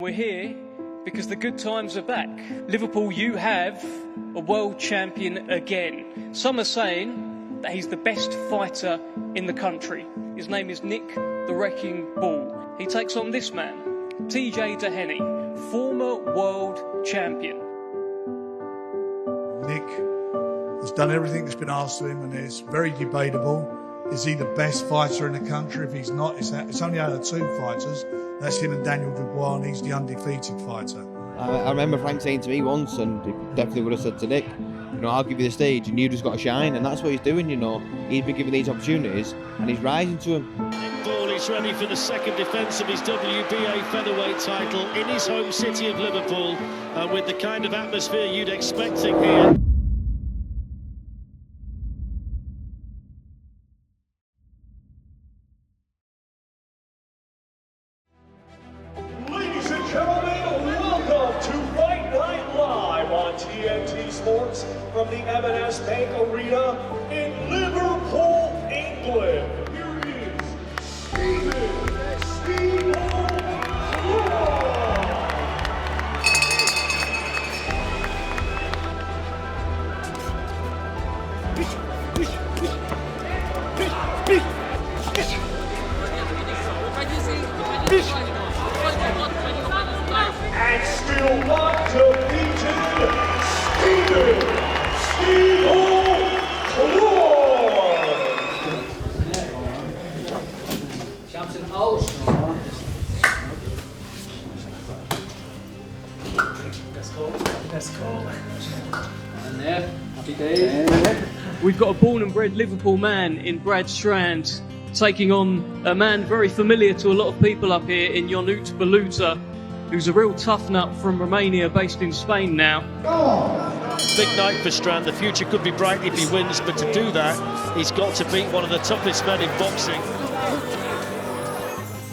We're here because the good times are back. Liverpool, you have a world champion again. Some are saying that he's the best fighter in the country. His name is Nick the Wrecking Ball. He takes on this man, TJ Doheny, former world champion. Nick has done everything that's been asked of him, and it's very debatable. Is he the best fighter in the country? If he's not, it's only out of two fighters. That's him and Daniel Dubois, and he's the undefeated fighter. I remember Frank saying to me once, and he definitely would have said to Nick, I'll give you the stage and you just got to shine, and that's what he's doing, He's been given these opportunities and he's rising to them. Nick Ball is ready for the second defence of his WBA featherweight title in his home city of Liverpool, and with the kind of atmosphere you'd expecting here. Ladies and gentlemen, welcome to Fight Night Live on TNT Sports from the M&S Bank Arena in Liverpool, England. Here is Steve and still undefeated, Steve Let's go. And there, happy days. We've got a born and bred Liverpool man in Brad Strand taking on a man very familiar to a lot of people up here in Ionut Baluta, who's a real tough nut from Romania, based in Spain now. Big night for Strand. The future could be bright if he wins, but to do that, he's got to beat one of the toughest men in boxing. You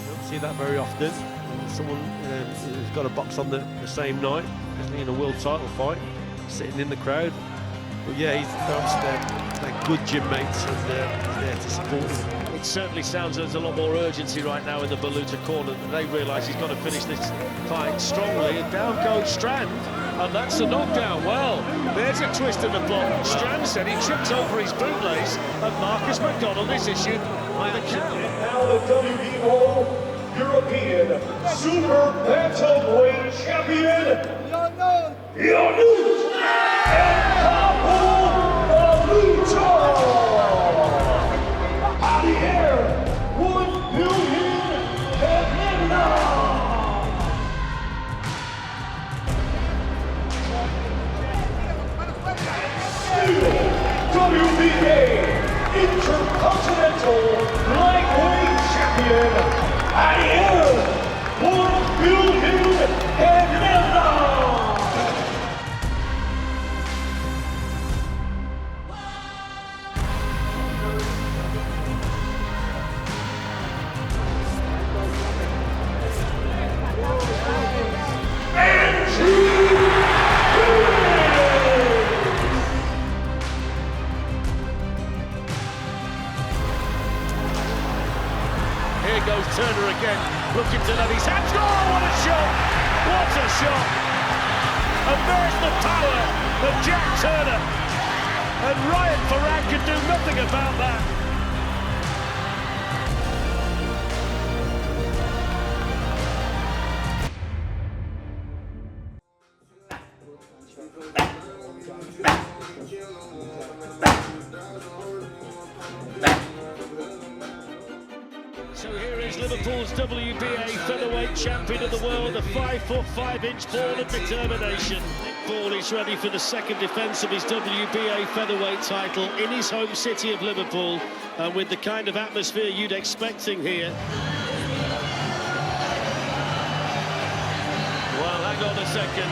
don't see that very often. Someone who's got a box on the same night, especially in a world title fight, sitting in the crowd. But yeah, they're good gym mates, and he's there to support him. It certainly sounds there's a lot more urgency right now in the Baluta corner. They realise he's got to finish this fight strongly, and down goes Strand, and that's a knockdown. Well, there's a twist in the plot. Strand said he tripped over his bootlace, and Marcus McDonald is issued by the count. Now the WBO European Super Bantamweight Champion, Ionut Baluta. Out of the air, 1 billion and now. Still WBA Intercontinental Lightweight Champion. I am 1 billion and now. Here goes Turner again, looking to let his hands go. Oh, what a shot! What a shot! And there's the power of Jack Turner. And Ryan Farag can do nothing about that. So here is Liverpool's WBA featherweight champion of the world, a 5'5" ball of determination. Nick Ball is ready for the second defence of his WBA featherweight title in his home city of Liverpool, and with the kind of atmosphere you'd expecting here. Well, hang on a second.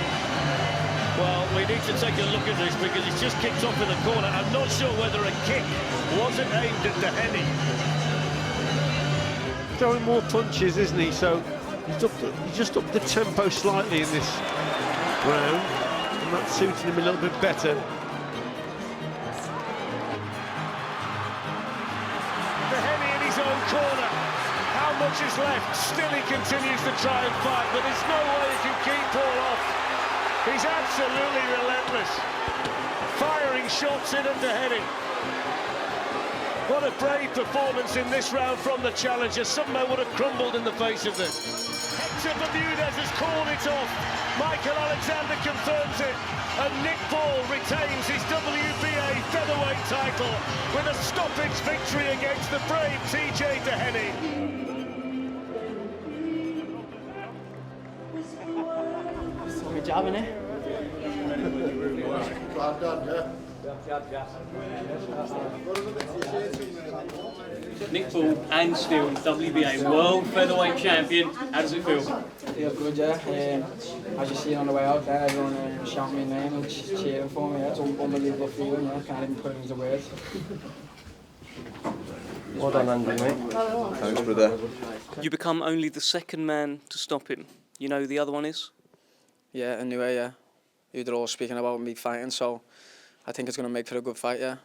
Well, we need to take a look at this because he's just kicked off in the corner. I'm not sure whether a kick wasn't aimed at Doheny. Throwing more punches, isn't he? So he's just upped the tempo slightly in this round, and that's suiting him a little bit better. Doheny in his own corner. How much inches left. Still he continues to try and fight, but there's no way he can keep Paul off. He's absolutely relentless. Firing shots in at Doheny. What a brave performance in this round from the challenger. Some men would have crumbled in the face of this. Hector Bermudez has called it off. Michael Alexander confirms it. And Nick Paul retains his WBA featherweight title with a stoppage victory against the brave TJ Doheny. Good job, innit? Well done, yeah. Nick Paul and still WBA World Featherweight Champion. How does it feel? Feels good, yeah. As you see on the way out there, everyone shouting my name and cheering for me. Yeah. It's an unbelievable feeling, yeah. Can't even put it into words. Well done, Andy, mate. Thanks, brother. You become only the second man to stop him. You know who the other one is? Yeah, anyway, yeah. They're all speaking about me fighting, so I think it's going to make for a good fight, yeah.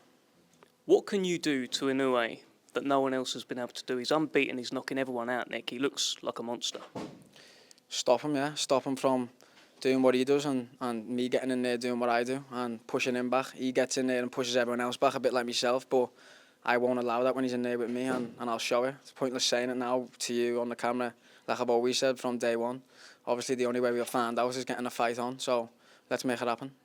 What can you do to Inoue that no one else has been able to do? He's unbeaten, he's knocking everyone out, Nick. He looks like a monster. Stop him, yeah. Stop him from doing what he does and me getting in there doing what I do and pushing him back. He gets in there and pushes everyone else back, a bit like myself, but I won't allow that when he's in there with me, and I'll show it. It's pointless saying it now to you on the camera, like I've always said from day one. Obviously, the only way we'll find out is getting a fight on, so let's make it happen.